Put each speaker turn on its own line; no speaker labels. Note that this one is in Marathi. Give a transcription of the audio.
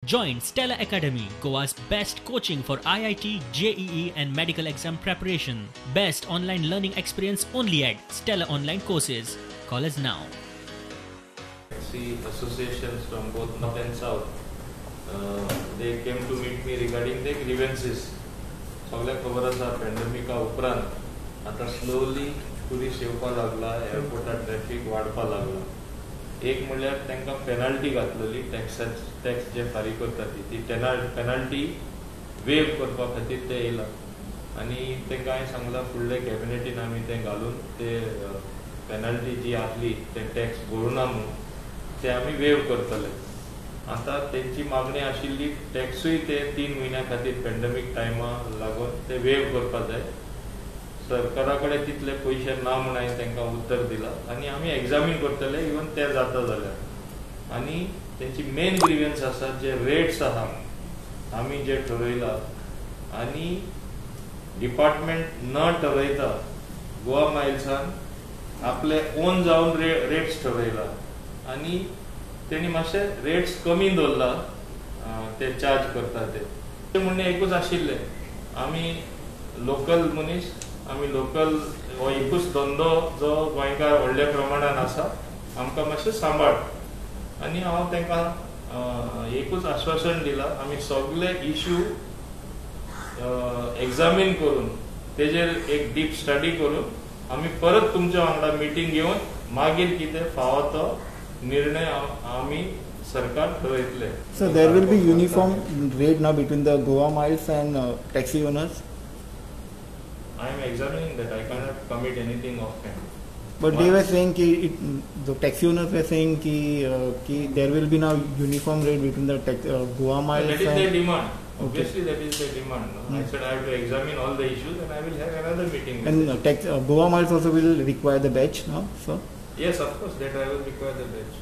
Join Stella Academy, Goa's best coaching for IIT, JEE and medical exam preparation. Best online learning experience only at Stella Online Courses. Call us now.
See associations from both north and south. They came to meet me regarding the grievances. सगळ्याक खबर आसा पॅन्डेमिका उपरांत आता स्लोली टुरिस्ट येवपा लागला, एअरपोर्टार ट्रॅफिक वाडपा लागला. एक म्हणल्यार तांकां पेनल्टी घातलेली, टॅक्स जे फारीक करता ती पेनल्टी वेव करपा खातीर ते येयला आनी तांकां हांवें सांगलां फुडले कॅबिनेटीन आमी तें घालून ते पेनल्टी जी आसली ते टॅक्स भरूना म्हणून ते आमी वेव करतले. आता त्यांची मागणी आशिल्ली टॅक्सूय ते 3 म्हयन्या खातीर पॅन्डेमिक टायमा लागून ते वेव करपा जाय. सरकारा कडेन तितले पयशे ना म्हणून हांवें तांकां उत्तर दिलां आनी आमी एग्जामीन करतले इवन ते जाता जाल्यार. आनी तेंची मेन ग्रिव्यन्स आसा जे रेट्स आहा आमी जे ठरयला आनी डिपार्टमेंट न ठरयता गोवा मायल्सान आपले ओन जावन रेट्स ठरयला आनी तेणी मातशे रेट्स कमी दवरला ते चार्ज करता ते म्हणणे एकूच आशिल्ले आमी लोकल मनीस आमी लोकल हो एकूच धंदो जो गोंयकार व्हडल्या प्रमाणान आसा आमकां मातशें सांबाळ आनी हांव तांकां एकूच आश्वासन दिलां आमी सगळे इश्यू एग्जामीन करून तेजेर एक डीप स्टडी करून आमी परत तुमच्या वांगडा मिटींग घेवन मागीर कितें फावो तो निर्णय आमी सरकार ठरयतले.
So there will be uniform rate now between the Goa Miles and taxi owners?
I am examining that. I cannot commit anything offhand.
But they were saying the taxi owners were saying ki there will be now uniform rate between the Goa Miles
that is
and...
their demand.
Okay.
Obviously that is their demand. No? I said I have to examine all the issues and I will have another meeting.
And Goa Miles also will require the badge now, sir?
Yes, of course, that I will require the badge.